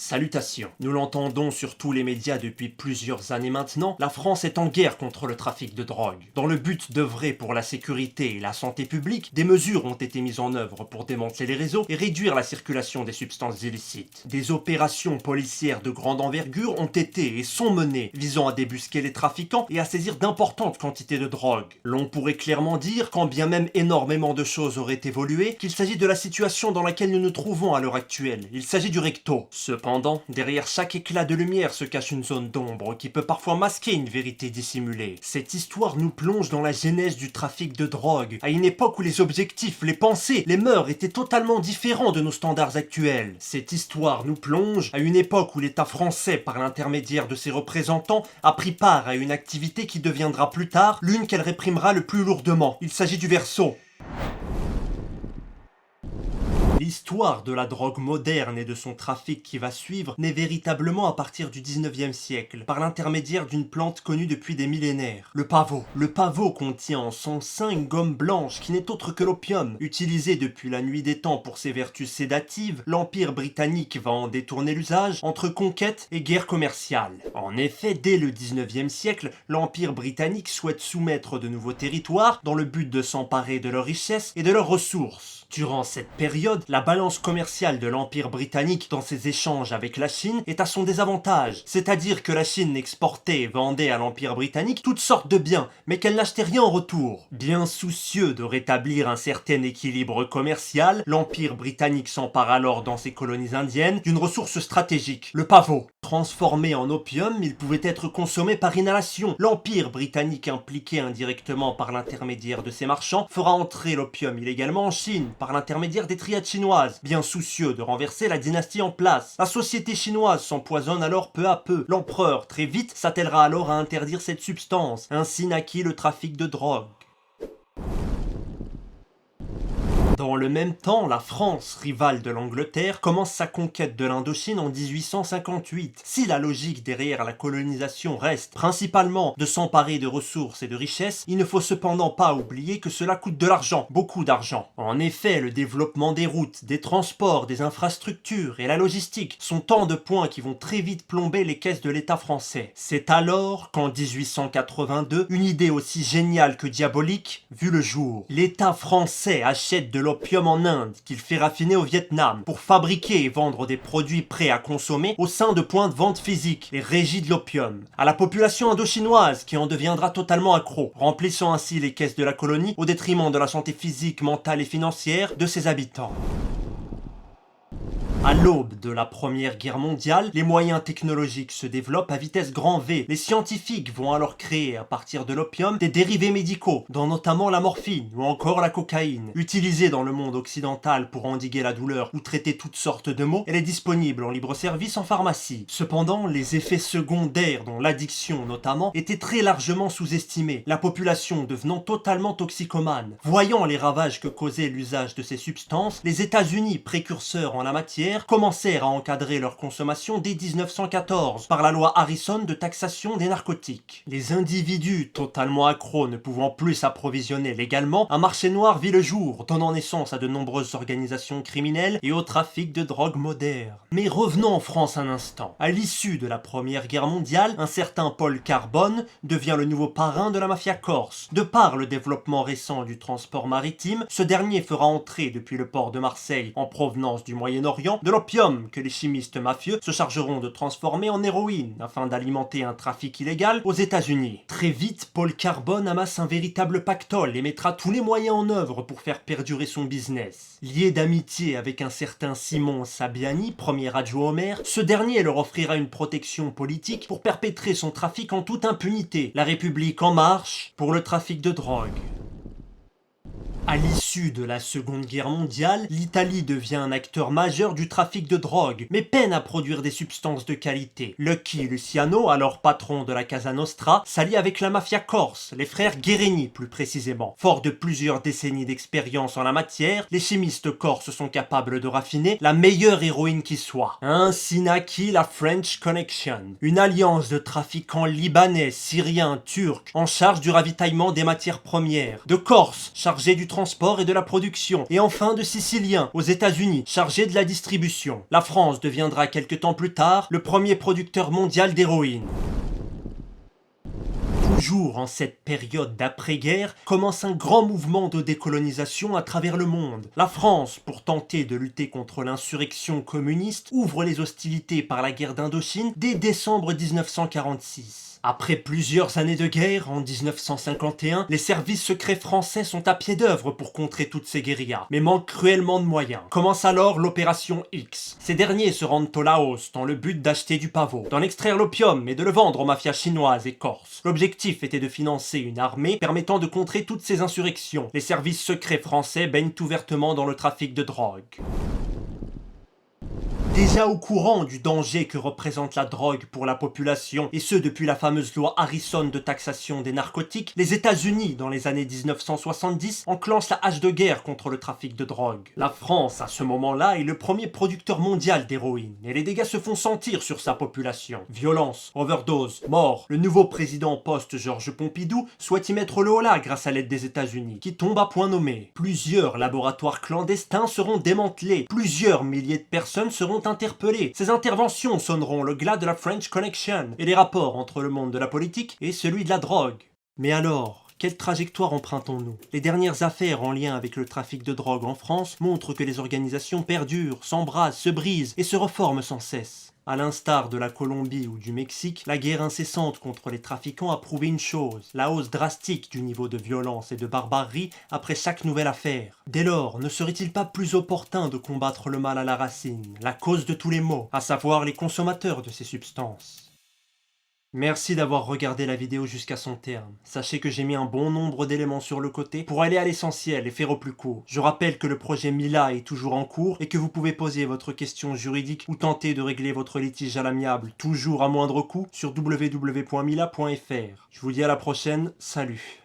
Salutations. Nous l'entendons sur tous les médias depuis plusieurs années maintenant, la France est en guerre contre le trafic de drogue. Dans le but d'œuvrer pour la sécurité et la santé publique, des mesures ont été mises en œuvre pour démanteler les réseaux et réduire la circulation des substances illicites. Des opérations policières de grande envergure ont été et sont menées, visant à débusquer les trafiquants et à saisir d'importantes quantités de drogue. L'on pourrait clairement dire, quand bien même énormément de choses auraient évolué, qu'il s'agit de la situation dans laquelle nous nous trouvons à l'heure actuelle. Il s'agit du recto. Cependant, derrière chaque éclat de lumière se cache une zone d'ombre qui peut parfois masquer une vérité dissimulée. Cette histoire nous plonge dans la genèse du trafic de drogue, à une époque où les objectifs, les pensées, les mœurs étaient totalement différents de nos standards actuels. Cette histoire nous plonge à une époque où l'État français, par l'intermédiaire de ses représentants, a pris part à une activité qui deviendra plus tard l'une qu'elle réprimera le plus lourdement. Il s'agit du verso. L'histoire de la drogue moderne et de son trafic qui va suivre naît véritablement à partir du 19e siècle, par l'intermédiaire d'une plante connue depuis des millénaires, le pavot. Le pavot contient en son sein une gomme blanche qui n'est autre que l'opium. Utilisé depuis la nuit des temps pour ses vertus sédatives, l'Empire britannique va en détourner l'usage entre conquête et guerre commerciale. En effet, dès le 19e siècle, l'Empire britannique souhaite soumettre de nouveaux territoires dans le but de s'emparer de leurs richesses et de leurs ressources. Durant cette période, la balance commerciale de l'Empire britannique dans ses échanges avec la Chine est à son désavantage. C'est-à-dire que la Chine exportait et vendait à l'Empire britannique toutes sortes de biens, mais qu'elle n'achetait rien en retour. Bien soucieux de rétablir un certain équilibre commercial, l'Empire britannique s'empare alors dans ses colonies indiennes d'une ressource stratégique, le pavot. Transformé en opium, il pouvait être consommé par inhalation. L'Empire britannique, impliqué indirectement par l'intermédiaire de ses marchands, fera entrer l'opium illégalement en Chine, par l'intermédiaire des triades chinoises, bien soucieux de renverser la dynastie en place. La société chinoise s'empoisonne alors peu à peu. L'empereur, très vite, s'attellera alors à interdire cette substance. Ainsi naquit le trafic de drogue. Dans le même temps, la France, rivale de l'Angleterre, commence sa conquête de l'Indochine en 1858. Si la logique derrière la colonisation reste principalement de s'emparer de ressources et de richesses, il ne faut cependant pas oublier que cela coûte de l'argent, beaucoup d'argent. En effet, le développement des routes, des transports, des infrastructures et la logistique sont tant de points qui vont très vite plomber les caisses de l'État français. C'est alors qu'en 1882, une idée aussi géniale que diabolique vit le jour. L'État français achète de l'opium en Inde, qu'il fait raffiner au Vietnam, pour fabriquer et vendre des produits prêts à consommer au sein de points de vente physiques, les régies de l'opium, à la population indo-chinoise qui en deviendra totalement accro, remplissant ainsi les caisses de la colonie au détriment de la santé physique, mentale et financière de ses habitants. À l'aube de la Première Guerre mondiale, les moyens technologiques se développent à vitesse grand V. Les scientifiques vont alors créer à partir de l'opium des dérivés médicaux, dont notamment la morphine ou encore la cocaïne. Utilisée dans le monde occidental pour endiguer la douleur ou traiter toutes sortes de maux, elle est disponible en libre service en pharmacie. Cependant, les effets secondaires, dont l'addiction notamment, étaient très largement sous-estimés, la population devenant totalement toxicomane. Voyant les ravages que causait l'usage de ces substances, les États-Unis, précurseurs en la matière, commencèrent à encadrer leur consommation dès 1914 par la loi Harrison de taxation des narcotiques. Les individus totalement accros ne pouvant plus s'approvisionner légalement, un marché noir vit le jour, donnant naissance à de nombreuses organisations criminelles et au trafic de drogue moderne. Mais revenons en France un instant. À l'issue de la Première Guerre mondiale, un certain Paul Carbone devient le nouveau parrain de la mafia corse. De par le développement récent du transport maritime, ce dernier fera entrer depuis le port de Marseille, en provenance du Moyen-Orient, de l'opium que les chimistes mafieux se chargeront de transformer en héroïne afin d'alimenter un trafic illégal aux États-Unis. Très vite, Paul Carbone amasse un véritable pactole et mettra tous les moyens en œuvre pour faire perdurer son business. Lié d'amitié avec un certain Simon Sabiani, premier adjoint au maire, ce dernier leur offrira une protection politique pour perpétrer son trafic en toute impunité. La République en marche pour le trafic de drogue. À l'issue de la Seconde Guerre mondiale, l'Italie devient un acteur majeur du trafic de drogue, mais peine à produire des substances de qualité. Lucky Luciano, alors patron de la Casa Nostra, s'allie avec la mafia corse, les frères Guerini plus précisément. Fort de plusieurs décennies d'expérience en la matière, les chimistes corses sont capables de raffiner la meilleure héroïne qui soit. Ainsi naquit la French Connection, une alliance de trafiquants libanais, syriens, turcs, en charge du ravitaillement des matières premières, de Corses chargés du transport et de la production, et enfin de Siciliens aux États-Unis, chargés de la distribution. La France deviendra quelque temps plus tard le premier producteur mondial d'héroïne. Toujours en cette période d'après-guerre, commence un grand mouvement de décolonisation à travers le monde. La France, pour tenter de lutter contre l'insurrection communiste, ouvre les hostilités par la guerre d'Indochine dès décembre 1946. Après plusieurs années de guerre, en 1951, les services secrets français sont à pied d'œuvre pour contrer toutes ces guérillas, mais manquent cruellement de moyens. Commence alors l'opération X. Ces derniers se rendent au Laos dans le but d'acheter du pavot, d'en extraire l'opium et de le vendre aux mafias chinoises et corses. L'objectif était de financer une armée permettant de contrer toutes ces insurrections. Les services secrets français baignent ouvertement dans le trafic de drogue. Déjà au courant du danger que représente la drogue pour la population, et ce depuis la fameuse loi Harrison de taxation des narcotiques, les États-Unis, dans les années 1970, enclenchent la hache de guerre contre le trafic de drogue. La France, à ce moment-là, est le premier producteur mondial d'héroïne, et les dégâts se font sentir sur sa population. Violence, overdose, mort. Le nouveau président en poste, Georges Pompidou, souhaite y mettre le holà grâce à l'aide des États-Unis, qui tombe à point nommé. Plusieurs laboratoires clandestins seront démantelés, plusieurs milliers de personnes seront interpellés. Ces interventions sonneront le glas de la French Connection et les rapports entre le monde de la politique et celui de la drogue. Mais alors, quelle trajectoire empruntons-nous? Les dernières affaires en lien avec le trafic de drogue en France montrent que les organisations perdurent, s'embrasent, se brisent et se reforment sans cesse. À l'instar de la Colombie ou du Mexique, la guerre incessante contre les trafiquants a prouvé une chose, la hausse drastique du niveau de violence et de barbarie après chaque nouvelle affaire. Dès lors, ne serait-il pas plus opportun de combattre le mal à la racine, la cause de tous les maux, à savoir les consommateurs de ces substances? Merci d'avoir regardé la vidéo jusqu'à son terme. Sachez que j'ai mis un bon nombre d'éléments sur le côté pour aller à l'essentiel et faire au plus court. Je rappelle que le projet Mila est toujours en cours et que vous pouvez poser votre question juridique ou tenter de régler votre litige à l'amiable, toujours à moindre coût, sur www.mila.fr. Je vous dis à la prochaine, salut.